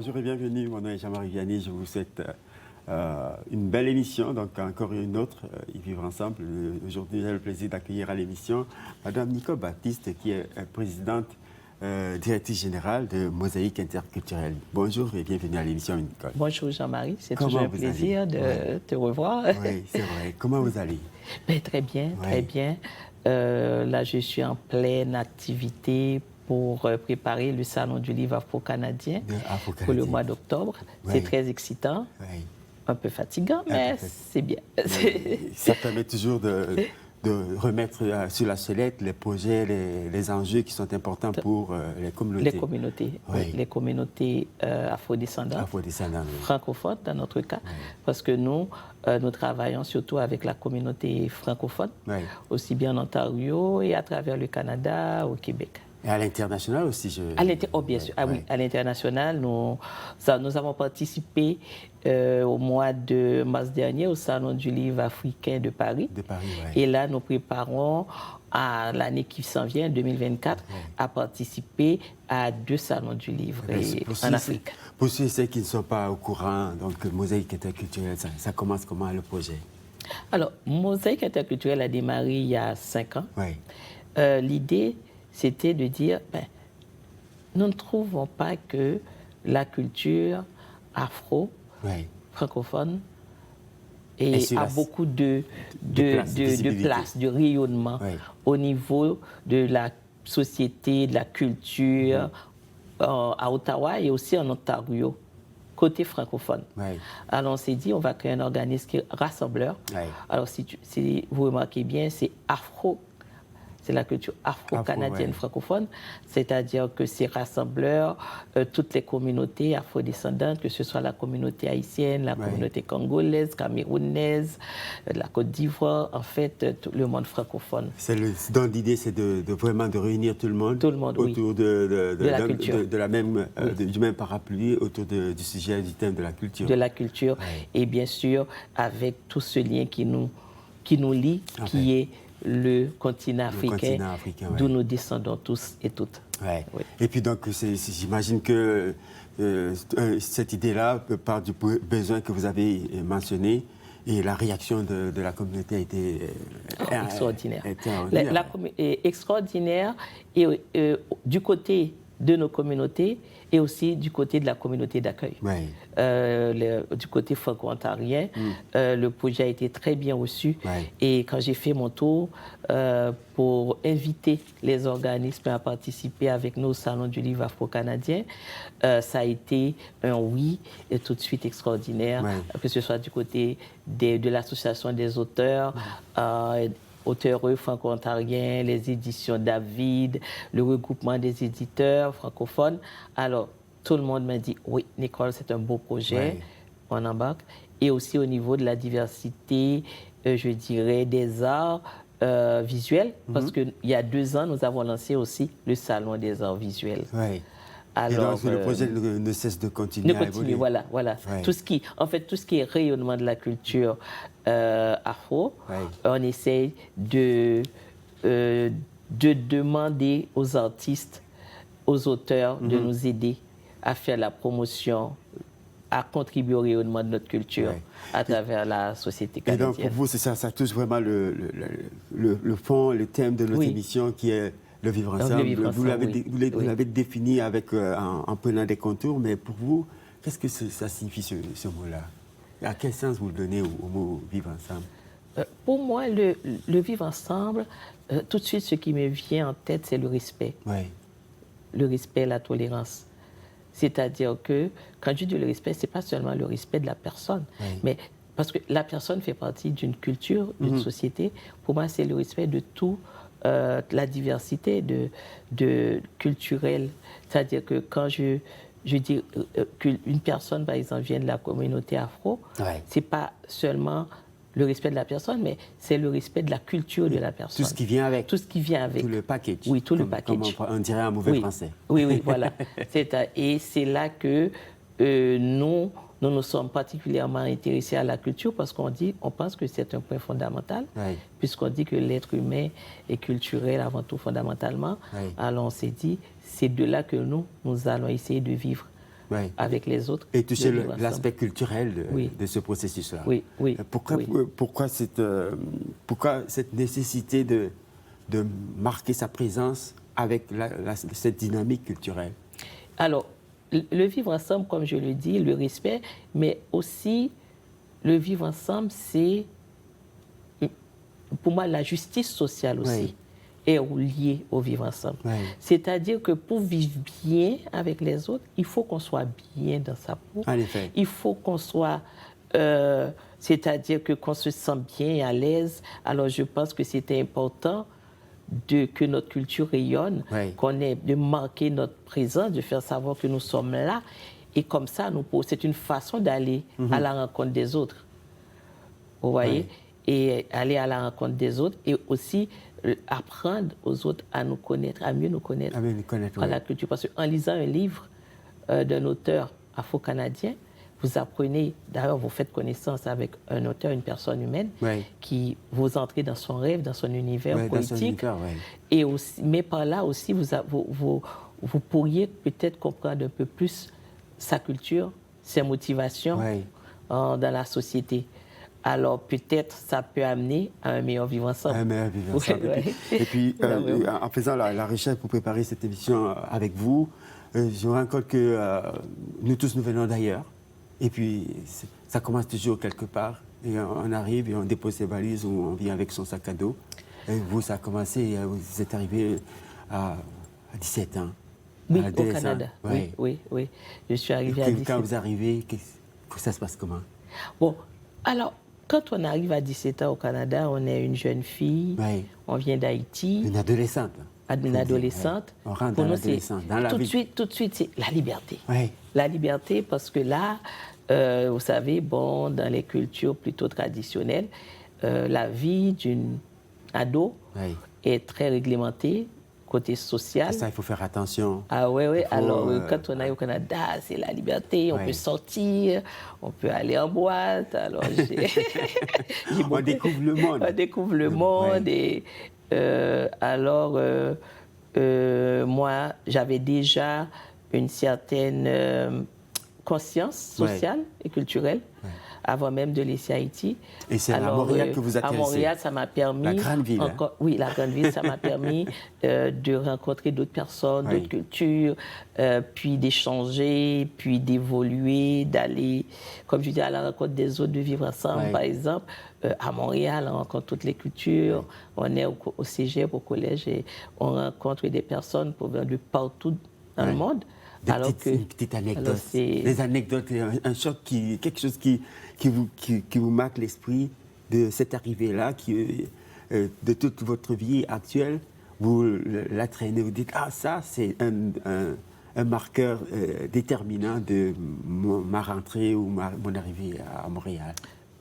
Bonjour et bienvenue, mon nom est Jean-Marie Vianney, je vous souhaite une belle émission, donc encore une autre, y vivre ensemble. Aujourd'hui, j'ai le plaisir d'accueillir à l'émission Madame Nicole Baptiste, qui est présidente directrice générale de Mosaïque Interculturelle. Bonjour et bienvenue à l'émission, Nicole. Bonjour Jean-Marie, c'est toujours un plaisir de te revoir. Oui, c'est vrai. Comment vous allez? Très bien, très bien. Là, je suis en pleine activité pour préparer le Salon du livre afro-canadien pour le mois d'octobre. C'est très excitant, un peu fatigant, mais c'est bien. Ça permet toujours de remettre sur la sellette les projets, les enjeux qui sont importants pour les communautés. Les communautés, les communautés afrodescendantes, francophones dans notre cas, parce que nous travaillons surtout avec la communauté francophone, aussi bien en Ontario et à travers le Canada, au Québec. Et à l'international aussi, bien sûr. Ah oui, à l'international, nous avons participé au mois de mars dernier au Salon du livre africain de Paris. Et là, nous préparons à l'année qui s'en vient, 2024, à participer à 2 salons du livre en Afrique. Pour ceux qui ne sont pas au courant, donc Mosaïque Interculturelle, ça commence comment le projet? Alors, Mosaïque Interculturelle a démarré il y a 5 ans. L'idée, c'était de dire, nous ne trouvons pas que la culture francophone a beaucoup de place, de rayonnement au niveau de la société, de la culture à Ottawa et aussi en Ontario, côté francophone. Alors on s'est dit, on va créer un organisme qui est rassembleur. Alors si vous remarquez bien, c'est c'est la culture afro-canadienne francophone, c'est-à-dire que c'est rassembleur toutes les communautés afrodescendantes, que ce soit la communauté haïtienne, la communauté congolaise, camerounaise, la Côte d'Ivoire, en fait, tout le monde francophone. Donc l'idée, c'est vraiment de réunir tout le monde autour de la culture, du même parapluie, autour du sujet, du thème de la culture. De la culture, et bien sûr, avec tout ce lien qui nous lie, qui est le continent africain, d'où nous descendons tous et toutes. Et puis donc, j'imagine que cette idée-là part du besoin que vous avez mentionné, et la réaction de la communauté a été extraordinaire. Extraordinaire, et du côté de nos communautés et aussi du côté de la communauté d'accueil. Du côté franco-ontarien, le projet a été très bien reçu. Et quand j'ai fait mon tour pour inviter les organismes à participer avec nous au Salon du livre afro-canadien, ça a été un oui et tout de suite extraordinaire, que ce soit du côté de l'Association des auteurs, auteurs franco-ontariens, les éditions David, le regroupement des éditeurs francophones. Alors, tout le monde m'a dit, oui, Nicole, c'est un beau projet, on embarque. Et aussi au niveau de la diversité, je dirais, des arts visuels, parce qu'il y a 2 ans, nous avons lancé aussi le Salon des arts visuels. Alors, et donc, le projet ne cesse de continuer à évoluer. Voilà. Tout ce qui est rayonnement de la culture afro, on essaye de demander aux artistes, aux auteurs de nous aider à faire la promotion, à contribuer au rayonnement de notre culture à travers la société canadienne. Et donc, pour vous, c'est ça touche vraiment le fond, le thème de notre émission qui est le vivre ensemble. Vous l'avez défini en prenant des contours, mais pour vous, qu'est-ce que ça signifie ce mot-là? À quel sens vous le donnez au mot vivre ensemble? Pour moi, le vivre ensemble, tout de suite, ce qui me vient en tête, c'est le respect. Le respect, la tolérance. C'est-à-dire que, quand je dis le respect, ce n'est pas seulement le respect de la personne, mais parce que la personne fait partie d'une culture, d'une société. Pour moi, c'est le respect de tout. La diversité culturelle. C'est-à-dire que quand je dis qu'une personne, par exemple, vient de la communauté afro, ce n'est pas seulement le respect de la personne, mais c'est le respect de la culture de la personne. Tout ce qui vient avec. Tout ce qui vient avec. Tout le package. Oui, tout le package. Comme on dirait en mauvais français. Oui, voilà. Et c'est là que nous nous sommes particulièrement intéressés à la culture parce qu'on pense que c'est un point fondamental, puisqu'on dit que l'être humain est culturel avant tout fondamentalement. Alors on s'est dit, c'est de là que nous allons essayer de vivre avec les autres. Et toucher l'aspect culturel de ce processus-là. Oui, oui. Pourquoi cette nécessité de marquer sa présence avec cette dynamique culturelle? Alors, le vivre ensemble, comme je le dis, le respect, mais aussi le vivre ensemble, c'est, pour moi, la justice sociale aussi est liée au vivre ensemble. C'est-à-dire que pour vivre bien avec les autres, il faut qu'on soit bien dans sa peau. En effet. Il faut qu'on soit... c'est-à-dire qu'on se sent bien à l'aise. Alors, je pense que c'était important que notre culture rayonne, de marquer notre présence, de faire savoir que nous sommes là. Et comme ça, c'est une façon d'aller à la rencontre des autres. Vous voyez? Et aller à la rencontre des autres et aussi apprendre aux autres à nous connaître, à mieux nous connaître. Par la culture. Parce qu'en lisant un livre d'un auteur afro-canadien, vous apprenez, d'ailleurs, vous faites connaissance avec un auteur, une personne humaine, qui vous entrez dans son rêve, dans son univers politique. Et aussi, mais par là aussi, vous pourriez peut-être comprendre un peu plus sa culture, ses motivations dans la société. Alors peut-être ça peut amener à un meilleur vivre ensemble. Un meilleur vivre ensemble. Et puis en faisant la recherche pour préparer cette émission avec vous, je me rends compte que nous tous nous venons d'ailleurs. Et puis, ça commence toujours quelque part. Et on arrive et on dépose ses valises ou on vient avec son sac à dos. Et vous, ça a commencé, vous êtes arrivé à 17 ans. Oui, au Canada. Oui. Je suis arrivé à 17 ans. Quand vous arrivez, ça se passe comment? Bon, alors, quand on arrive à 17 ans au Canada, on est une jeune fille, on vient d'Haïti. Une adolescente. Une adolescente. On rentre dans l'adolescence. Tout de suite, c'est la liberté. La liberté, parce que là, vous savez, dans les cultures plutôt traditionnelles, la vie d'une ado est très réglementée, côté social. À ça, il faut faire attention. Alors, quand on est au Canada, c'est la liberté, on peut sortir, on peut aller en boîte. Alors, on découvre le monde. On découvre le monde. Et, moi, j'avais déjà une certaine conscience sociale et culturelle avant même de laisser Haïti. Et c'est à Montréal que vous êtes à Montréal, ça m'a permis... La grande ville. Oui, la grande ville, ça m'a permis de rencontrer d'autres personnes, d'autres cultures, puis d'échanger, puis d'évoluer, d'aller, comme je dis, à la rencontre des autres, de vivre ensemble, par exemple. À Montréal, on rencontre toutes les cultures. On est au cégep, au collège, et on rencontre des personnes de partout dans le monde. Une petite anecdote, des anecdotes, un choc, quelque chose qui vous marque l'esprit de cette arrivée-là, de toute votre vie actuelle, vous la traînez, vous dites « Ah, ça, c'est un marqueur déterminant de ma rentrée ou mon arrivée à Montréal ».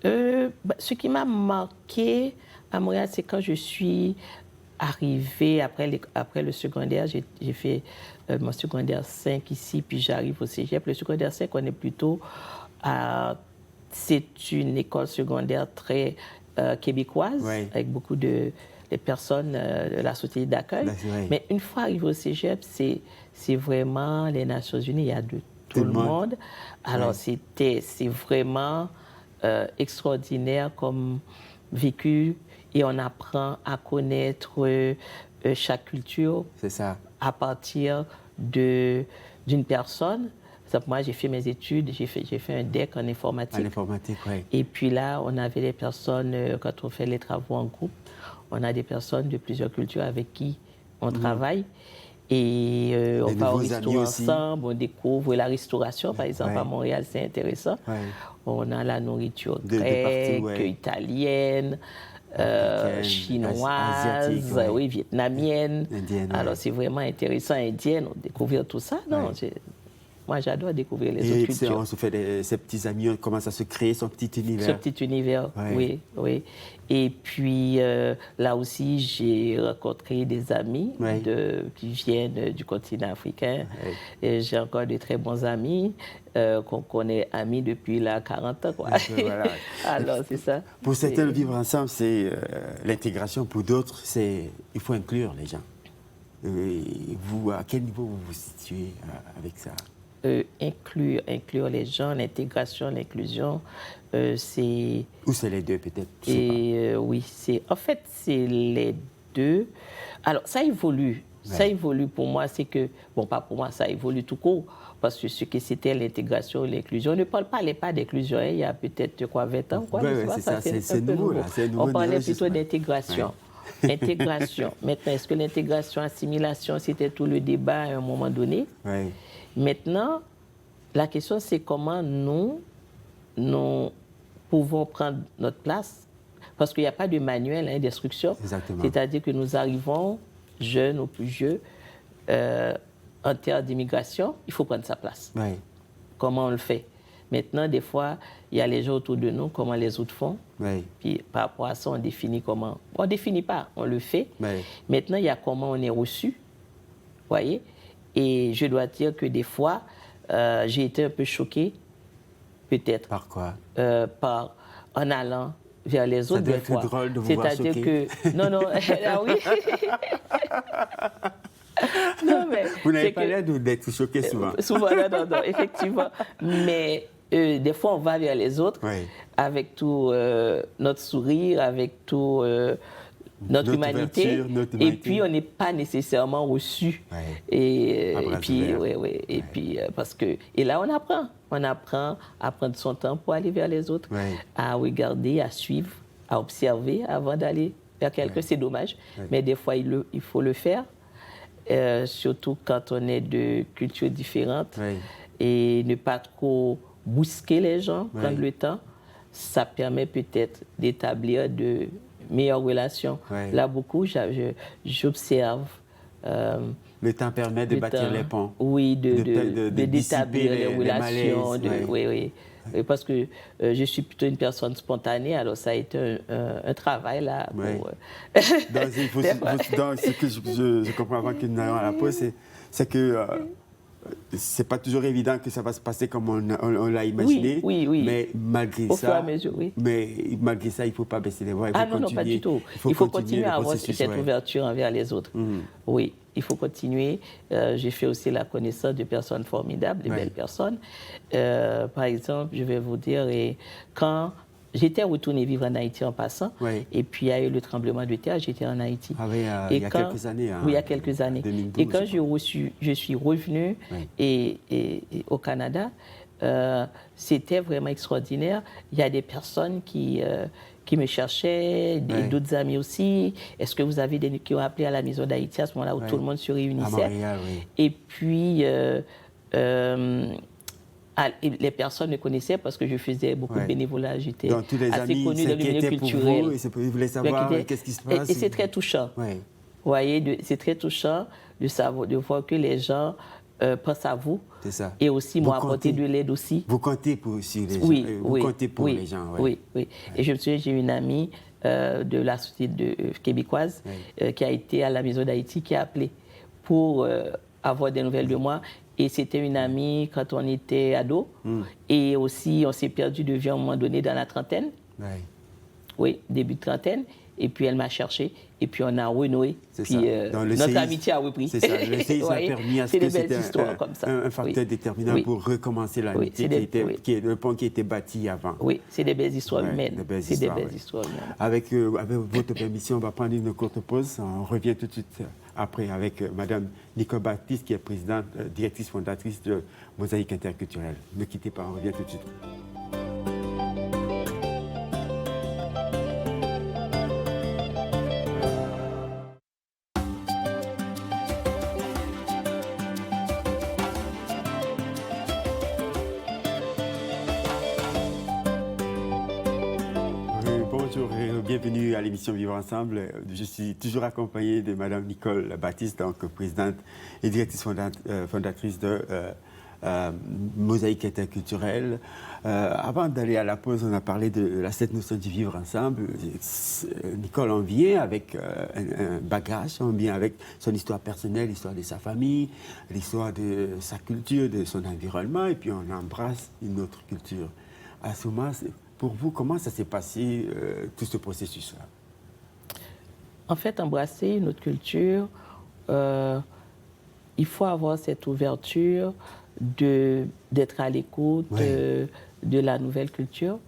Ce qui m'a marqué à Montréal, c'est quand je suis arrivée après le secondaire. J'ai fait mon secondaire 5 ici, puis j'arrive au cégep. Le secondaire 5, on est plutôt c'est une école secondaire très québécoise, avec beaucoup de personnes de la société d'accueil. Mais une fois arrivé au cégep, c'est vraiment les Nations Unies, il y a de tout le monde. Alors c'est vraiment extraordinaire comme vécu, et on apprend à connaître chaque culture à partir d'une personne. Moi, j'ai fait mes études, j'ai fait un DEC en informatique. Et puis là, on avait des personnes, quand on fait les travaux en groupe, on a des personnes de plusieurs cultures avec qui on travaille. Et on va au resto ensemble, on découvre la restauration, par exemple, à Montréal, c'est intéressant. On a la nourriture grecque, italienne, chinoise, vietnamienne. Alors, c'est vraiment intéressant, indienne, découvrir tout ça. Non, moi, j'adore découvrir les autres cultures. On se fait ces petits amis, on commence à se créer son petit univers. Ce petit univers, oui. Et puis, là aussi, j'ai rencontré des amis qui viennent du continent africain. Et j'ai encore de très bons amis qu'on connaît amis depuis 40 ans. Alors, c'est ça. Pour certains, le vivre ensemble, c'est l'intégration. Pour d'autres, il faut inclure les gens. Et vous, à quel niveau vous vous situez avec ça? inclure les gens, l'intégration, l'inclusion, c'est... Ou c'est les deux peut-être? Oui, en fait, c'est les deux. Alors, ça évolue. Ouais. Ça évolue pour moi, c'est que... Bon, pas pour moi, ça évolue tout court. Parce que ce que c'était l'intégration, l'inclusion, on ne parlait pas d'inclusion il y a peut-être 20 ans. Oui, c'est ça, c'est nouveau. Là, on parlait plutôt d'intégration. Ouais. Intégration. Maintenant, est-ce que l'intégration, assimilation, c'était tout le débat à un moment donné? Oui. Maintenant, la question, c'est comment nous pouvons prendre notre place, parce qu'il n'y a pas de manuel d'instruction. C'est-à-dire que nous arrivons, jeunes ou plus vieux, en terre d'immigration, il faut prendre sa place. Oui. Comment on le fait? Maintenant, des fois, il y a les gens autour de nous, comment les autres font. Oui. Puis par rapport à ça, on définit comment. On ne définit pas, on le fait. Oui. Maintenant, il y a comment on est reçu. Voyez? Et je dois dire que des fois, j'ai été un peu choquée, peut-être. Par quoi? En allant vers les autres. Ça doit être drôle de vous voir choquée. C'est-à-dire que... Non, ah oui. Non, mais vous n'avez pas l'air d'être choquée souvent. Souvent, non, effectivement. Mais des fois, on va vers les autres avec tout notre sourire, avec tout notre humanité. Et puis, on n'est pas nécessairement reçu. Et puis, parce que... Et là, on apprend. On apprend à prendre son temps pour aller vers les autres, à regarder, à suivre, à observer avant d'aller vers quelqu'un. C'est dommage, mais des fois, il faut le faire. Surtout quand on est de cultures différentes, et ne pas trop bousquer les gens, prendre le temps, ça permet peut-être d'établir de meilleures relations. Là, beaucoup, j'observe. Le temps permet de bâtir les ponts. Oui, d'établir les relations. Oui, parce que je suis plutôt une personne spontanée, alors ça a été un travail là. Donc, ce que je comprends avant que nous n'allions à la pause, c'est que c'est pas toujours évident que ça va se passer comme on l'a imaginé. Oui. Mais malgré Au ça, fur et à mesure, il ne faut pas baisser les bras. Non, pas du tout. Il faut continuer à avoir cette ouverture envers les autres. Oui, il faut continuer. J'ai fait aussi la connaissance de personnes formidables, de belles personnes. Par exemple, je vais vous dire, quand j'étais retournée vivre en Haïti en passant, et puis il y a eu le tremblement de terre, j'étais en Haïti. Il y a quelques années. Oui, il y a quelques années. 2012, et quand je suis revenue au Canada, c'était vraiment extraordinaire. Il y a des personnes qui me cherchaient, d'autres amis aussi. Est-ce que vous avez des qui ont appelé à la maison d'Haïti à ce moment-là où tout le monde se réunissait? À Montréal, Et puis, les personnes me connaissaient parce que je faisais beaucoup de bénévolat. J'étais assez connue dans le milieu culturel. Ils voulaient savoir qu'est-ce qui se passe. Et c'est très touchant. Vous voyez, c'est très touchant de voir que les gens pensent à vous. C'est ça. Et aussi m'ont apporté de l'aide aussi. Vous comptez pour aussi les gens. Vous comptez pour les gens. Oui. Et je me souviens, j'ai une amie de la société québécoise qui a été à la maison d'Haïti, qui a appelé pour avoir des nouvelles de moi. Et c'était une amie quand on était ado. Et aussi, on s'est perdu de vue à un moment donné dans la trentaine. Oui, début de trentaine. Et puis, elle m'a cherché. Et puis, on a renoué. Puis, notre amitié a repris. C'est ça. Le séisme a permis à ce que c'était un facteur déterminant pour recommencer l'amitié, le pont qui était bâti avant. Oui, c'est des belles histoires humaines. C'est des belles histoires humaines. Avec votre permission, on va prendre une courte pause. On revient tout de suite après avec Mme Nicole Baptiste, qui est présidente, directrice fondatrice de Mosaïque Interculturelle. Ne quittez pas, on revient tout de suite. Bienvenue à l'émission Vivre Ensemble. Je suis toujours accompagné de Mme Nicole Baptiste, donc présidente et directrice fondatrice de Mosaïque Interculturelle. Avant d'aller à la pause, on a parlé de cette notion de vivre ensemble. Nicole, on vient avec un bagage, on vient avec son histoire personnelle, l'histoire de sa famille, l'histoire de sa culture, de son environnement, et puis on embrasse une autre culture. À ce moment, pour vous, comment ça s'est passé, tout ce processus-là? En fait, embrasser notre culture, il faut avoir cette ouverture d'être à l'écoute de la nouvelle culture,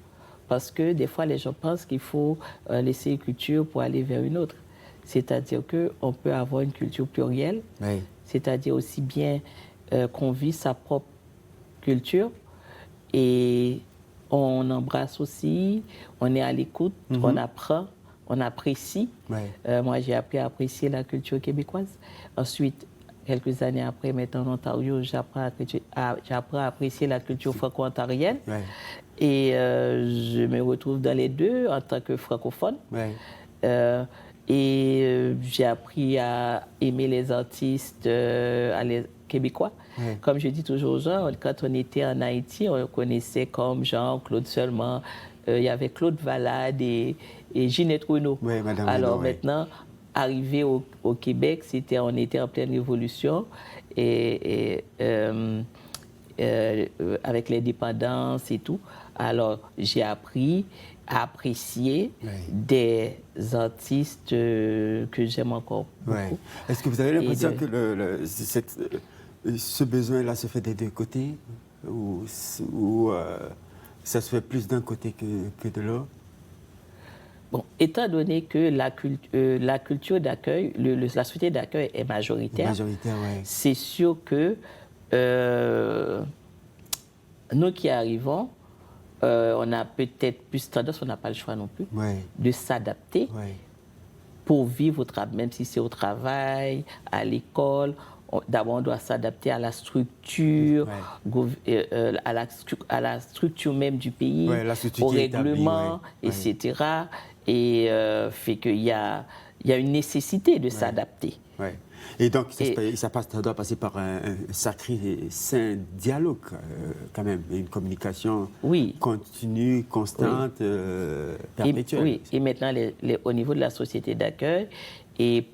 parce que des fois, les gens pensent qu'il faut laisser une culture pour aller vers une autre. C'est-à-dire qu'on peut avoir une culture plurielle, c'est-à-dire aussi bien qu'on vit sa propre culture et on embrasse aussi, on est à l'écoute, on apprend, on apprécie. Moi, j'ai appris à apprécier la culture québécoise. Ensuite, quelques années après, maintenant en Ontario, j'apprends à apprécier la culture franco-ontarienne. Et je me retrouve dans les deux en tant que francophone. J'ai appris à aimer les artistes québécois. Comme je dis toujours aux gens, quand on était en Haïti, on connaissait comme Jean-Claude seulement. Il y avait Claude Valade et Ginette Renaud. Alors maintenant, arrivé au Québec, on était en pleine révolution. Avec l'indépendance et tout. Alors, j'ai appris à apprécier des artistes que j'aime encore beaucoup. Est-ce que vous avez l'impression que ce besoin-là se fait des deux côtés ou ça se fait plus d'un côté que de l'autre? Bon, étant donné que la culture d'accueil, la société d'accueil est majoritaire, c'est sûr que nous qui arrivons, on a peut-être plus tendance, on n'a pas le choix non plus, de s'adapter pour vivre, même si c'est au travail, à l'école. D'abord, on doit s'adapter à la structure, à la structure même du pays, au règlement, etc. Et fait qu'il y a une nécessité de s'adapter. Et donc, ça doit passer par un sacré sain dialogue, quand même, une communication continue, constante, perpétuelle. Et maintenant, au niveau de la société d'accueil, ils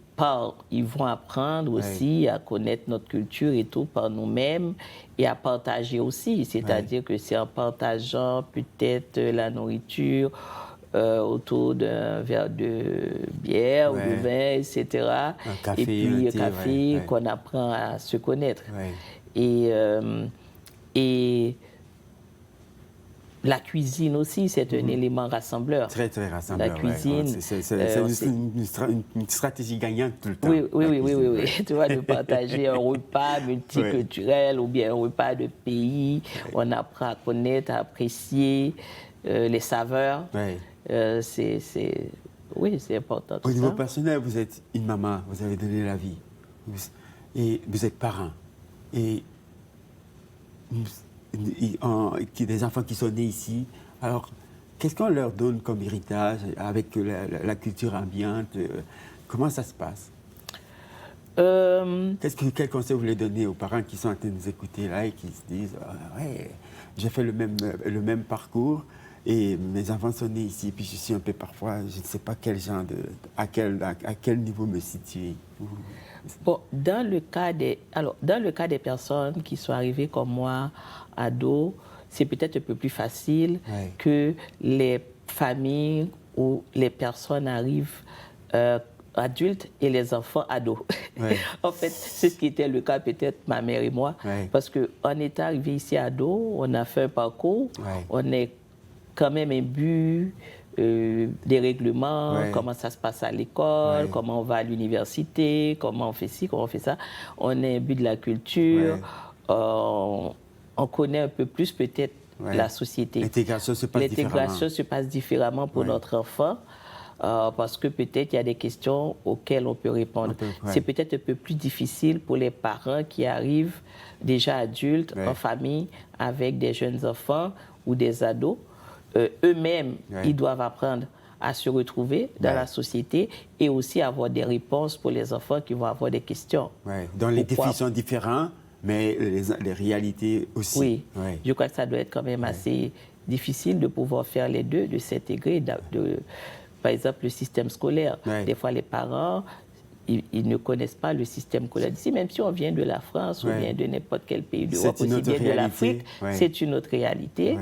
vont apprendre aussi à connaître notre culture et tout par nous-mêmes et à partager aussi. C'est-à-dire que c'est en partageant peut-être la nourriture, autour d'un verre de bière ou de vin, etc. Et puis un café, qu'on apprend à se connaître. Et la cuisine aussi, c'est un élément rassembleur. Très, très rassembleur. La cuisine. C'est une stratégie gagnante tout le temps. Oui. Tu vois, de partager un repas multiculturel ou bien un repas de pays. On apprend à connaître, à apprécier les saveurs. C'est important. Au niveau personnel, vous êtes une maman, vous avez donné la vie. Et vous êtes parent. Et des enfants qui sont nés ici. Alors, qu'est-ce qu'on leur donne comme héritage avec la culture ambiante? Comment ça se passe? Quel conseil vous voulez donner aux parents qui sont en train de nous écouter là et qui se disent j'ai fait le même parcours et mes enfants sont nés ici, puis je suis un peu parfois, je ne sais pas quel genre à quel niveau me situer. Bon, dans le cas des personnes qui sont arrivées comme moi, ados, c'est peut-être un peu plus facile que les familles où les personnes arrivent adultes et les enfants ados. En fait, c'est ce qui était le cas peut-être ma mère et moi, parce qu'on est arrivé ici ado, on a fait un parcours, on est quand même imbu des règlements, comment ça se passe à l'école, comment on va à l'université, comment on fait ci, comment on fait ça. On est imbu de la culture, on connaît un peu plus peut-être la société. L'intégration se passe différemment pour notre enfant. Parce que peut-être il y a des questions auxquelles on peut répondre. C'est peut-être un peu plus difficile pour les parents qui arrivent déjà adultes, en famille, avec des jeunes enfants ou des ados. Eux-mêmes, ils doivent apprendre à se retrouver dans la société et aussi avoir des réponses pour les enfants qui vont avoir des questions. Donc les défis sont différents, mais les réalités aussi. Je crois que ça doit être quand même assez difficile de pouvoir faire les deux, de s'intégrer. Par exemple, le système scolaire. Des fois, les parents, ils ne connaissent pas le système scolaire d'ici, même si on vient de la France ou vient de n'importe quel pays d'Europe, aussi bien de l'Afrique, c'est une autre réalité.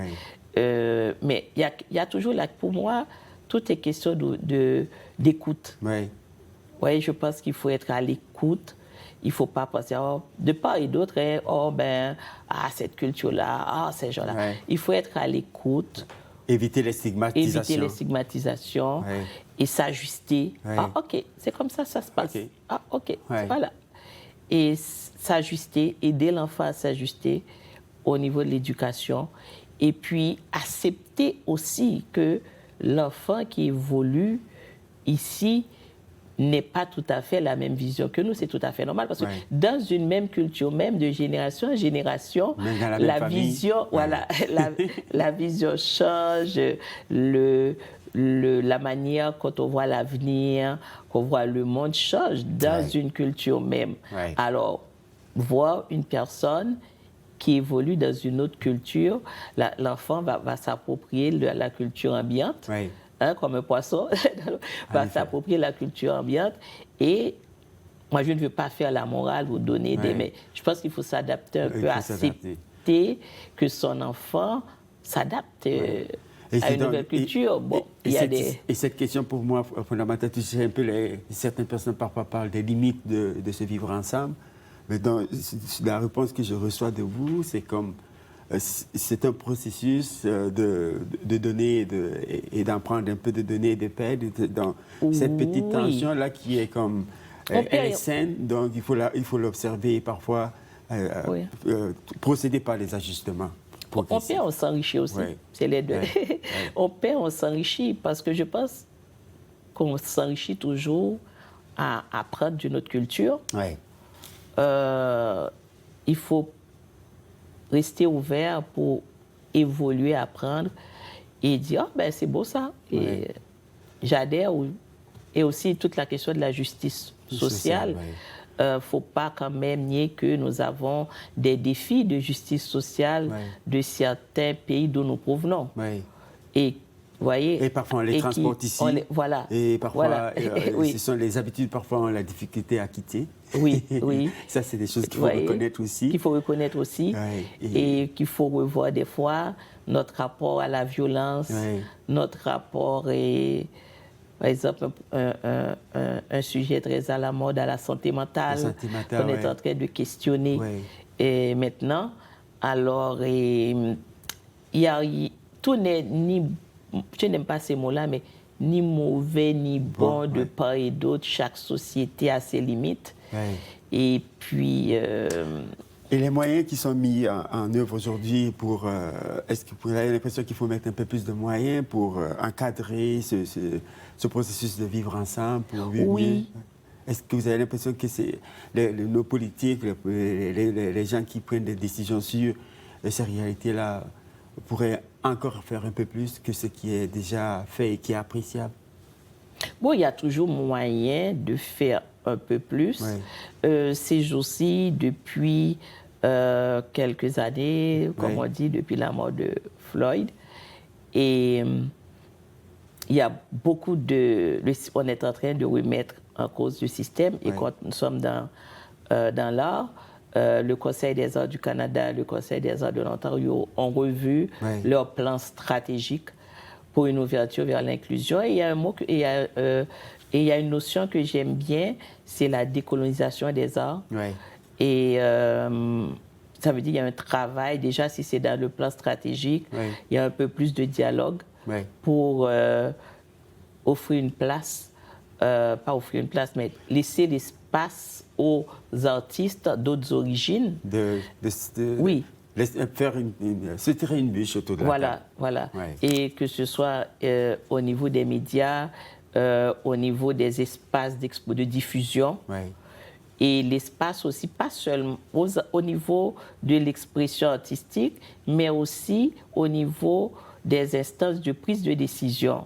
Mais il y a toujours, pour moi, tout est question d'écoute. Je pense qu'il faut être à l'écoute il ne faut pas penser, de part et d'autre, cette culture-là, ces gens-là. Ouais. Il faut être à l'écoute. Éviter les stigmatisations. Éviter les stigmatisations et s'ajuster. Ouais. Ah, OK, c'est comme ça se passe. Okay. Ah, OK, voilà. Et s'ajuster, aider l'enfant à s'ajuster au niveau de l'éducation. Et puis, accepter aussi que l'enfant qui évolue ici n'est pas tout à fait la même vision que nous. C'est tout à fait normal parce que dans une même culture, même de génération en génération, la vision, la vision change, la manière quand on voit l'avenir, qu'on voit le monde change dans une culture même. Alors, voir une personne qui évolue dans une autre culture, l'enfant va s'approprier la culture ambiante. Comme un poisson, va s'approprier la culture ambiante. Et moi, je ne veux pas faire la morale ou donner des... Mais je pense qu'il faut s'adapter un peu, accepter que son enfant s'adapte à une nouvelle culture. Et cette question, pour moi, fondamentale, tu sais un peu, certaines personnes parfois parlent des limites de ce vivre ensemble. Mais dans la réponse que je reçois de vous, c'est comme... C'est un processus de donner et d'en prendre un peu de donner et de perdre dans cette petite tension-là qui est comme... elle est saine, donc il faut l'observer et parfois procéder par les ajustements. On perd, on s'enrichit aussi. C'est les deux. On perd, on s'enrichit parce que je pense qu'on s'enrichit toujours à apprendre d'une autre culture. Il faut rester ouvert pour évoluer, apprendre et dire c'est beau ça. Et j'adhère. Et aussi toute la question de la justice sociale. Il ne faut pas quand même nier que nous avons des défis de justice sociale de certains pays d'où nous provenons. Et voyez, et parfois on les transporte ici. Et parfois, ce sont les habitudes, parfois on a la difficulté à quitter. Ça, c'est des choses qu'il faut reconnaître aussi. Qu'il faut reconnaître aussi. Et qu'il faut revoir des fois notre rapport à la violence, notre rapport par exemple, un sujet très à la mode, à la santé mentale, qu'on est en train de questionner et maintenant. Alors, tout n'est ni... Je n'aime pas ces mots-là, mais ni mauvais, ni bon de part et d'autre. Chaque société a ses limites. Et puis... Et les moyens qui sont mis en œuvre aujourd'hui pour... est-ce que vous avez l'impression qu'il faut mettre un peu plus de moyens pour encadrer ce processus de vivre ensemble, pour vivre mieux? Est-ce que vous avez l'impression que c'est nos politiques, les gens qui prennent des décisions sur ces réalités-là pourraient encore faire un peu plus que ce qui est déjà fait et qui est appréciable? Bon, il y a toujours moyen de faire un peu plus. Ces jours-ci, depuis quelques années, comme on dit, depuis la mort de Floyd, et il y a beaucoup on est en train de remettre en cause le système, et quand nous sommes dans l'art, le Conseil des arts du Canada, le Conseil des arts de l'Ontario ont revu leur plan stratégique pour une ouverture vers l'inclusion. Et il y a une notion que j'aime bien, c'est la décolonisation des arts. Et ça veut dire qu'il y a un travail, déjà si c'est dans le plan stratégique, il y a un peu plus de dialogue pour offrir une place, pas offrir une place, mais laisser l'espace aux artistes d'autres origines. Se tirer une bûche autour de la table. Voilà. Et que ce soit au niveau des médias, au niveau des espaces de diffusion. Et l'espace aussi, pas seulement au niveau de l'expression artistique, mais aussi au niveau des instances de prise de décision.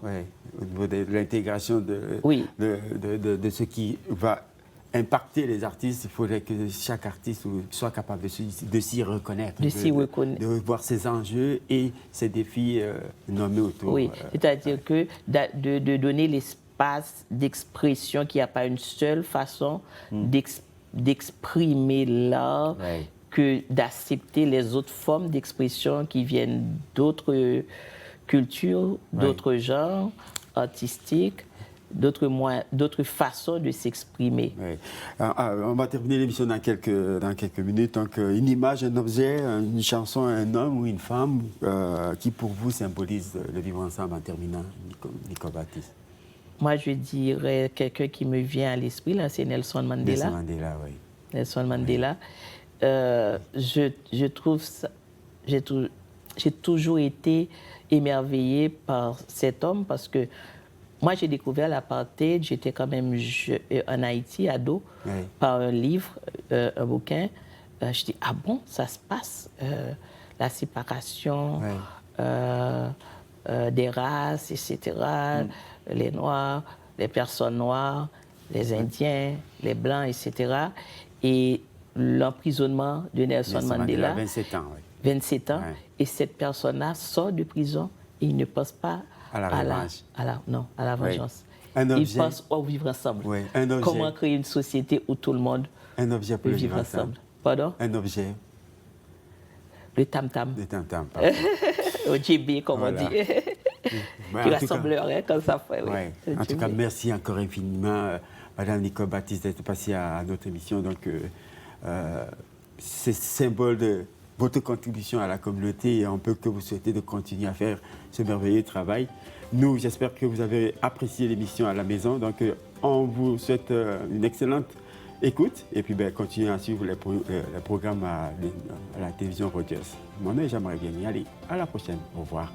Au niveau de l'intégration de ce qui va impacter les artistes, il faudrait que chaque artiste soit capable de s'y reconnaître, de voir ses enjeux et ses défis nommés autour. C'est-à-dire que de donner l'espace d'expression, qu'il n'y a pas une seule façon d'exprimer l'art, que d'accepter les autres formes d'expression qui viennent d'autres cultures, d'autres genres artistiques. d'autres façons de s'exprimer. Oui. On va terminer l'émission dans quelques minutes. Donc, une image, un objet, une chanson, un homme ou une femme qui pour vous symbolise le vivre ensemble en terminant, Nico Baptiste. Moi, je dirais quelqu'un qui me vient à l'esprit, là, c'est Nelson Mandela. Nelson Mandela, oui. Nelson Mandela. Oui. Je trouve ça, j'ai toujours été émerveillée par cet homme parce que moi, j'ai découvert l'apartheid, j'étais quand même en Haïti, ado, oui. Par un livre, un bouquin. Je dis, ah bon, ça se passe, la séparation oui. Des races, etc., les Noirs, les personnes noires, les Indiens, les Blancs, etc. Et l'emprisonnement de Nelson Mandela, 27 ans, oui. 27 ans, oui. Et cette personne-là sort de prison et il ne pense pas à la revanche. À la vengeance. Oui. Il pense au vivre ensemble. Oui. Un objet. Comment créer une société où tout le monde peut vivre ensemble. Pardon? Un objet. Le tam-tam. Le tam-tam. Au djembé, comme voilà. On dit. Qui rassemblerait comme ça. Oui. En tout cas, merci encore infiniment, Madame Nico Baptiste, d'être passée à notre émission. Donc, c'est symbole de votre contribution à la communauté et on peut que vous souhaitez de continuer à faire ce merveilleux travail. Nous, j'espère que vous avez apprécié l'émission à la maison. Donc, on vous souhaite une excellente écoute et puis continuez à suivre les programmes à la télévision Rogers. Mon nom est Jean-Marie Vianney. Allez, à la prochaine. Au revoir.